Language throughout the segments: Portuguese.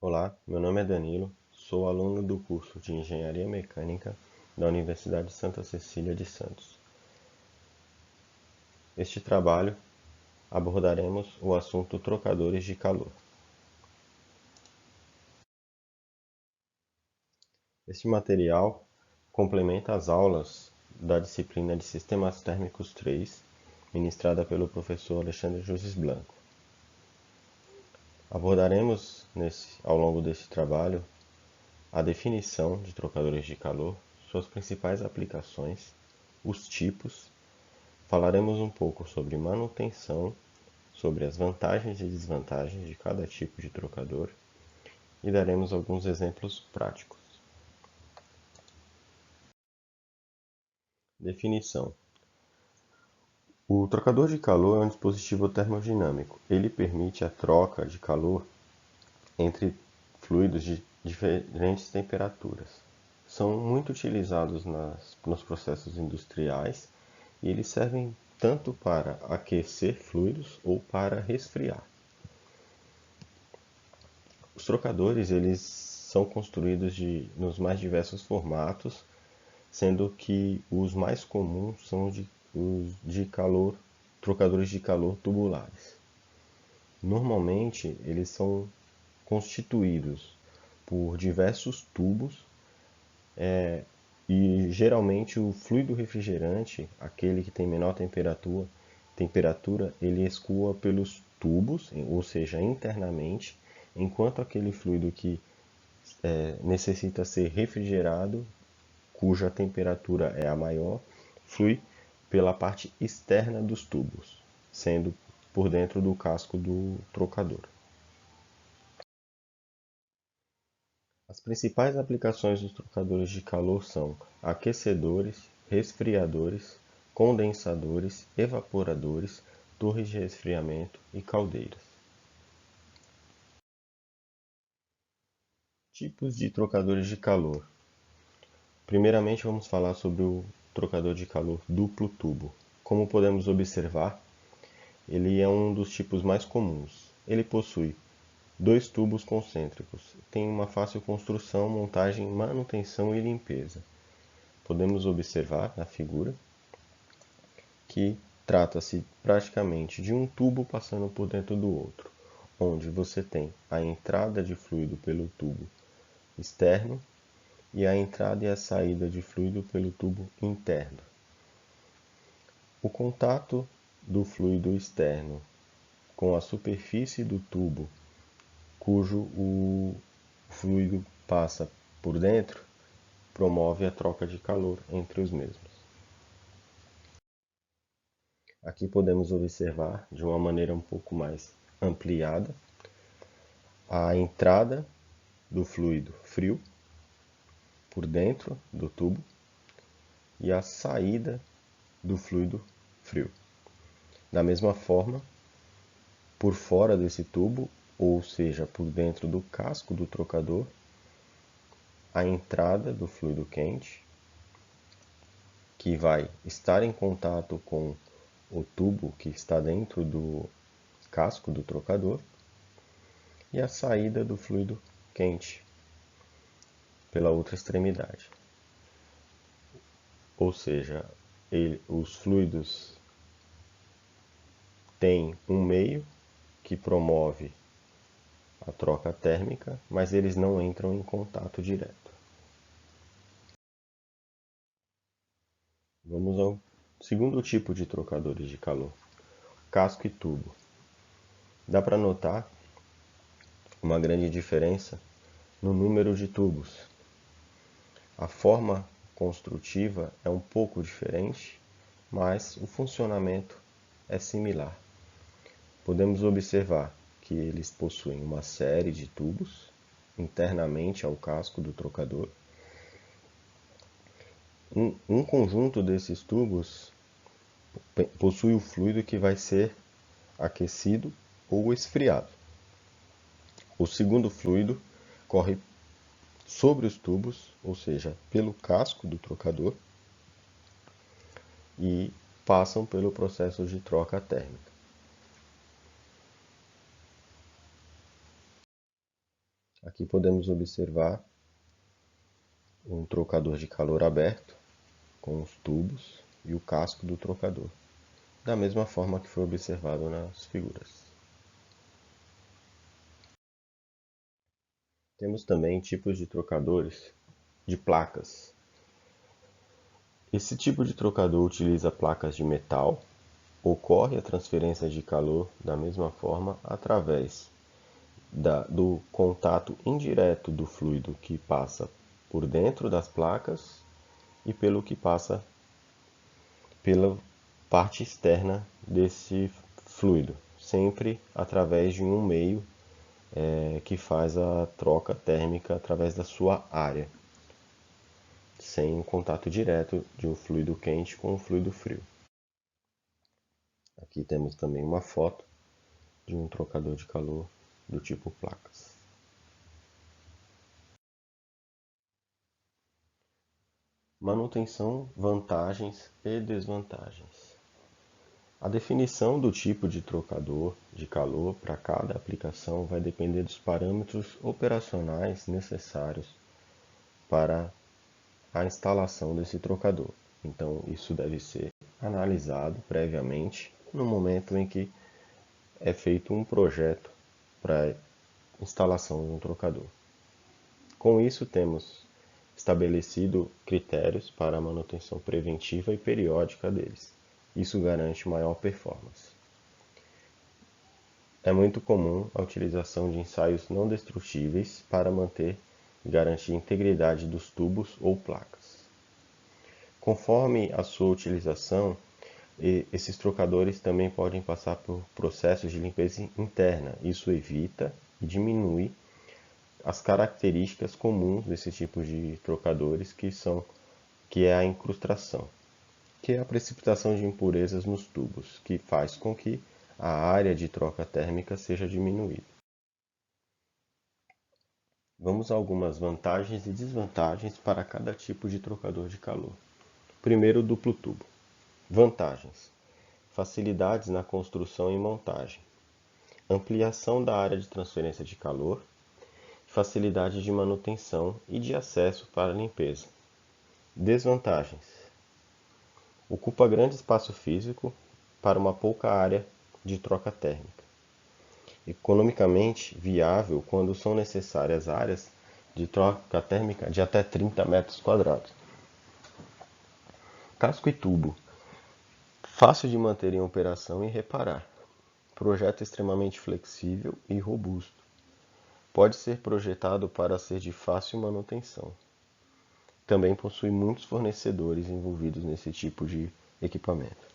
Olá, meu nome é Danilo, sou aluno do curso de Engenharia Mecânica da Universidade Santa Cecília de Santos. Neste trabalho abordaremos o assunto trocadores de calor. Este material complementa as aulas da disciplina de Sistemas Térmicos 3, ministrada pelo professor Alexandre José Blanco. Abordaremos ao longo deste trabalho a definição de trocadores de calor, suas principais aplicações, os tipos. Falaremos um pouco sobre manutenção, sobre as vantagens e desvantagens de cada tipo de trocador e daremos alguns exemplos práticos. Definição: o trocador de calor é um dispositivo termodinâmico. Ele permite a troca de calor entre fluidos de diferentes temperaturas. São muito utilizados nos processos industriais e eles servem tanto para aquecer fluidos ou para resfriar. Os trocadores eles são construídos nos mais diversos formatos, sendo que os mais comuns são os de calor, trocadores de calor tubulares. Normalmente eles são constituídos por diversos tubos e geralmente o fluido refrigerante, aquele que tem menor temperatura, ele escoa pelos tubos, ou seja, internamente, enquanto aquele fluido que necessita ser refrigerado, cuja temperatura é a maior, flui pela parte externa dos tubos, sendo por dentro do casco do trocador. As principais aplicações dos trocadores de calor são aquecedores, resfriadores, condensadores, evaporadores, torres de resfriamento e caldeiras. Tipos de trocadores de calor. Primeiramente, vamos falar sobre o trocador de calor duplo tubo. Como podemos observar, ele é um dos tipos mais comuns. Ele possui dois tubos concêntricos, tem uma fácil construção, montagem, manutenção e limpeza. Podemos observar na figura que trata-se praticamente de um tubo passando por dentro do outro, onde você tem a entrada de fluido pelo tubo externo e a entrada e a saída de fluido pelo tubo interno. O contato do fluido externo com a superfície do tubo, cujo o fluido passa por dentro, promove a troca de calor entre os mesmos. Aqui podemos observar, de uma maneira um pouco mais ampliada, a entrada do fluido frio por dentro do tubo e a saída do fluido frio. Da mesma forma, por fora desse tubo, ou seja, por dentro do casco do trocador, a entrada do fluido quente, que vai estar em contato com o tubo que está dentro do casco do trocador, e a saída do fluido quente pela outra extremidade. Ou seja, os fluidos têm um meio que promove a troca térmica, mas eles não entram em contato direto. Vamos ao segundo tipo de trocadores de calor, casco e tubo. Dá para notar uma grande diferença no número de tubos. A forma construtiva é um pouco diferente, mas o funcionamento é similar. Podemos observar que eles possuem uma série de tubos internamente ao casco do trocador. Um conjunto desses tubos possui o fluido que vai ser aquecido ou esfriado. O segundo fluido corre sobre os tubos, ou seja, pelo casco do trocador, e passam pelo processo de troca térmica. Aqui podemos observar um trocador de calor aberto, com os tubos e o casco do trocador, da mesma forma que foi observado nas figuras. Temos também tipos de trocadores de placas. Esse tipo de trocador utiliza placas de metal. Ocorre a transferência de calor da mesma forma através do contato indireto do fluido que passa por dentro das placas e pelo que passa pela parte externa desse fluido, sempre através de um meio que faz a troca térmica através da sua área, sem um contato direto de um fluido quente com um fluido frio. Aqui temos também uma foto de um trocador de calor do tipo placas. Manutenção, vantagens e desvantagens. A definição do tipo de trocador de calor para cada aplicação vai depender dos parâmetros operacionais necessários para a instalação desse trocador. Então, isso deve ser analisado previamente no momento em que é feito um projeto para instalação de um trocador. Com isso, temos estabelecido critérios para a manutenção preventiva e periódica deles. Isso garante maior performance. É muito comum a utilização de ensaios não destrutíveis para manter e garantir a integridade dos tubos ou placas. Conforme a sua utilização, esses trocadores também podem passar por processos de limpeza interna. Isso evita e diminui as características comuns desse tipo de trocadores, que é a incrustação, que é a precipitação de impurezas nos tubos, que faz com que a área de troca térmica seja diminuída. Vamos a algumas vantagens e desvantagens para cada tipo de trocador de calor. Primeiro, o duplo tubo. Vantagens: facilidades na construção e montagem, ampliação da área de transferência de calor, facilidade de manutenção e de acesso para limpeza. Desvantagens: ocupa grande espaço físico para uma pouca área de troca térmica. Economicamente viável quando são necessárias áreas de troca térmica de até 30 metros quadrados. Casco e tubo. Fácil de manter em operação e reparar. Projeto extremamente flexível e robusto. Pode ser projetado para ser de fácil manutenção. Também possui muitos fornecedores envolvidos nesse tipo de equipamento.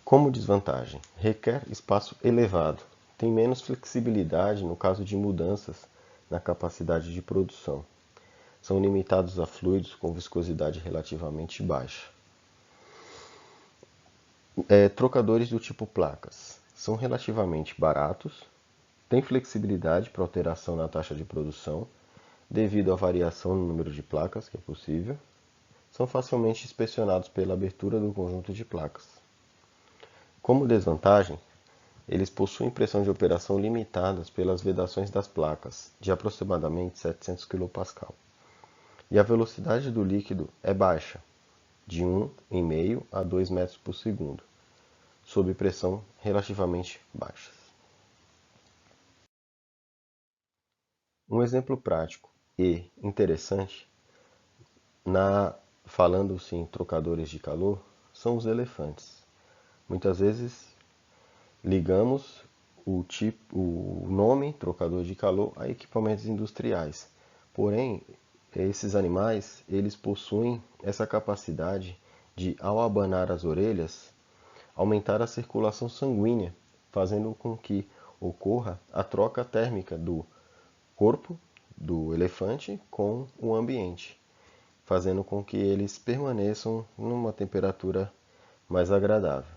Como desvantagem, requer espaço elevado, tem menos flexibilidade no caso de mudanças na capacidade de produção. São limitados a fluidos com viscosidade relativamente baixa. Trocadores do tipo placas. São relativamente baratos, têm flexibilidade para alteração na taxa de produção, devido à variação no número de placas que é possível. São facilmente inspecionados pela abertura do conjunto de placas. Como desvantagem, eles possuem pressão de operação limitadas pelas vedações das placas, de aproximadamente 700 kPa. E a velocidade do líquido é baixa, de 1,5 a 2 metros por segundo, sob pressão relativamente baixa. Um exemplo prático e interessante, falando-se em trocadores de calor, são os elefantes. Muitas vezes ligamos o nome trocador de calor a equipamentos industriais. Porém, esses animais, eles possuem essa capacidade de, ao abanar as orelhas, aumentar a circulação sanguínea, fazendo com que ocorra a troca térmica do corpo do elefante com o ambiente, fazendo com que eles permaneçam numa temperatura mais agradável.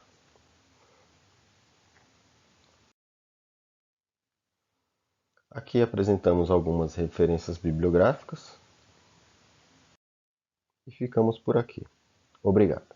Aqui apresentamos algumas referências bibliográficas e ficamos por aqui. Obrigado.